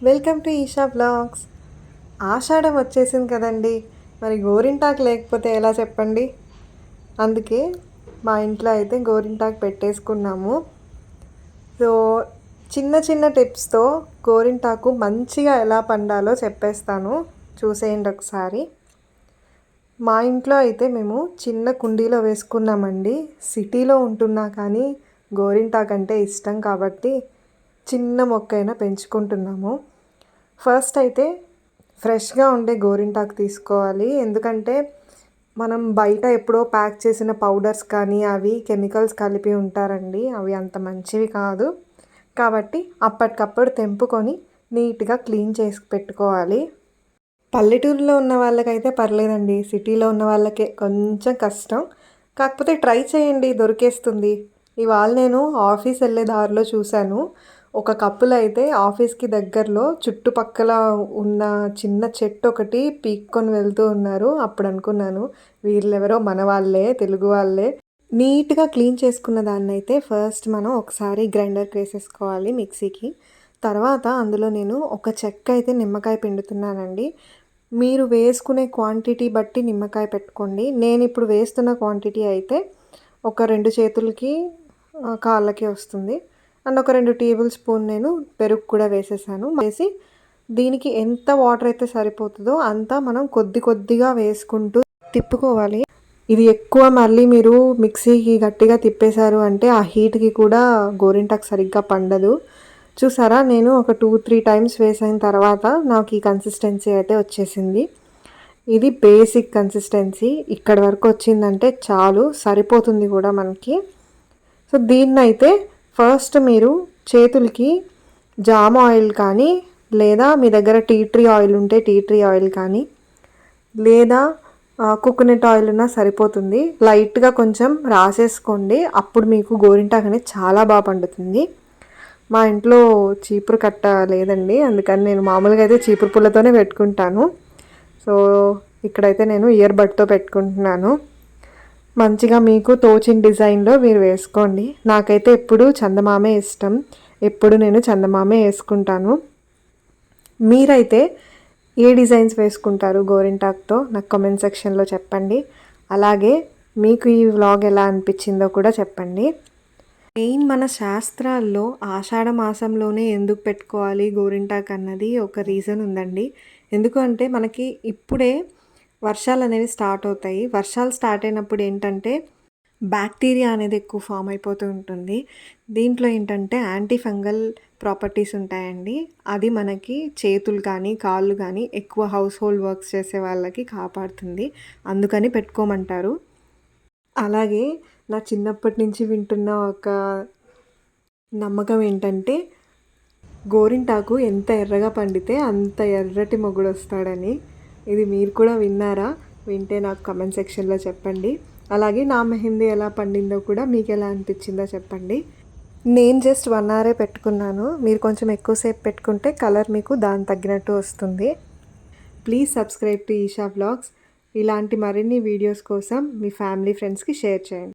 Welcome to Isha blogs. ఆషాఢం వచ్చేసింది కదండి. మరి గోరింటాకు లేకపోతే ఎలా చెప్పండి. అందుకే మా ఇంట్లో అయితే గోరింటాకు పెట్టేసుకున్నాము. సో చిన్న చిన్న టిప్స్తో గోరింటాకు మంచిగా ఎలా పండాలో చెప్పేస్తాను, చూసేయండి ఒకసారి. మా ఇంట్లో అయితే మేము చిన్న కుండీలో వేసుకున్నామండి. సిటీలో ఉంటున్నా కానీ గోరింటాకు అంటే ఇష్టం కాబట్టి చిన్న మొక్కైనా పెంచుకుంటున్నాము. ఫస్ట్ అయితే ఫ్రెష్గా ఉండే గోరింటాకు తీసుకోవాలి. ఎందుకంటే మనం బయట ఎప్పుడో ప్యాక్ చేసిన పౌడర్స్ కానీ అవి కెమికల్స్ కలిపి ఉంటారండి. అవి అంత మంచివి కాదు. కాబట్టి అప్పటికప్పుడు తెంపుకొని నీట్గా క్లీన్ చేసి పెట్టుకోవాలి. పల్లెటూరులో ఉన్న వాళ్ళకైతే పర్లేదండి, సిటీలో ఉన్న వాళ్ళకే కొంచెం కష్టం. కాకపోతే ట్రై చేయండి, దొరికేస్తుంది. ఇవాళ నేను ఆఫీస్ వెళ్ళే దారిలో చూశాను. ఒక కప్పులు అయితే ఆఫీస్కి దగ్గరలో చుట్టుపక్కల ఉన్న చిన్న చెట్టు ఒకటి పీక్కొని వెళ్తూ ఉన్నారు. అప్పుడు అనుకున్నాను, వీళ్ళెవరో మన వాళ్ళే, తెలుగు వాళ్ళే. నీట్గా క్లీన్ చేసుకున్న దాన్ని అయితే ఫస్ట్ మనం ఒకసారి గ్రైండర్కి వేసేసుకోవాలి, మిక్సీకి. తర్వాత అందులో నేను ఒక చెక్క అయితే నిమ్మకాయ పిండుతున్నానండి. మీరు వేసుకునే క్వాంటిటీ బట్టి నిమ్మకాయ పెట్టుకోండి. నేను ఇప్పుడు వేస్తున్న క్వాంటిటీ అయితే ఒక 2 చేతులకి కాళ్ళకి వస్తుంది. అండ్ ఒక 2 టేబుల్ స్పూన్ నేను పెరుగు కూడా వేసేసాను. వేసి దీనికి ఎంత వాటర్ అయితే సరిపోతుందో అంతా మనం కొద్ది కొద్దిగా వేసుకుంటూ తిప్పుకోవాలి. ఇది ఎక్కువ మళ్ళీ మీరు మిక్సీకి గట్టిగా తిప్పేశారు అంటే ఆ హీట్కి కూడా గోరింటాకు సరిగ్గా పండదు. చూసారా, నేను ఒక 2-3 టైమ్స్ వేసిన తర్వాత నాకు ఈ కన్సిస్టెన్సీ అయితే వచ్చేసింది. ఇది బేసిక్ కన్సిస్టెన్సీ. ఇక్కడి వరకు వచ్చిందంటే చాలు, సరిపోతుంది కూడా మనకి. సో దీన్నైతే ఫస్ట్ మీరు చేతులకి జామ ఆయిల్ కానీ, లేదా మీ దగ్గర టీ ట్రీ ఆయిల్ ఉంటే టీ ట్రీ ఆయిల్ కానీ, లేదా కోకోనట్ ఆయిల్ ఉన్నా సరిపోతుంది. లైట్గా కొంచెం రాసేసుకోండి. అప్పుడు మీకు గోరింటాకు అనేది చాలా బాగా పండుతుంది. మా ఇంట్లో చీపురు కట్ట లేదండి, అందుకని నేను మామూలుగా అయితే చీపురు పుల్లతోనే పెట్టుకుంటాను. సో ఇక్కడైతే నేను ఇయర్ బడ్తో పెట్టుకుంటున్నాను. మంచిగా మీకు తోచిన డిజైన్లో మీరు వేసుకోండి. నాకైతే ఎప్పుడు చందమామే ఇష్టం, ఎప్పుడు నేను చందమామే వేసుకుంటాను. మీరైతే ఏ డిజైన్స్ వేసుకుంటారు గోరింటాకుతో నాకు కామెంట్ సెక్షన్లో చెప్పండి. అలాగే మీకు ఈ వ్లాగ్ ఎలా అనిపించిందో కూడా చెప్పండి. మెయిన్ మన శాస్త్రాల్లో ఆషాఢ మాసంలోనే ఎందుకు పెట్టుకోవాలి గోరింటాకు అన్నది ఒక రీజన్ ఉందండి. ఎందుకంటే మనకి ఇప్పుడే వర్షాలు అనేవి స్టార్ట్ అవుతాయి. వర్షాలు స్టార్ట్ అయినప్పుడు ఏంటంటే బ్యాక్టీరియా అనేది ఎక్కువ ఫామ్ అయిపోతూ ఉంటుంది. దీంట్లో ఏంటంటే యాంటీ ఫంగల్ ప్రాపర్టీస్ ఉంటాయండి. అది మనకి చేతులు కానీ కాళ్ళు కానీ ఎక్కువ హౌస్ హోల్డ్ వర్క్స్ చేసే వాళ్ళకి కాపాడుతుంది. అందుకని పెట్టుకోమంటారు. అలాగే నా చిన్నప్పటి నుంచి వింటున్న ఒక నమ్మకం ఏంటంటే గోరింటాకు ఎంత ఎర్రగా పండితే అంత ఎర్రటి మొగుడు వస్తాడని. ఇది మీరు కూడా విన్నారా? వింటే నాకు కామెంట్ సెక్షన్లో చెప్పండి. అలాగే నా మెహందీ ఎలా పండిందో కూడా మీకు ఎలా అనిపించిందో చెప్పండి. నేను జస్ట్ 1 అవరే పెట్టుకున్నాను. మీరు కొంచెం ఎక్కువసేపు పెట్టుకుంటే కలర్ మీకు దాని తగ్గినట్టు వస్తుంది. Please subscribe to Isha blogs. ఇలాంటి మరిన్ని వీడియోస్ కోసం మీ ఫ్యామిలీ ఫ్రెండ్స్కి షేర్ చేయండి.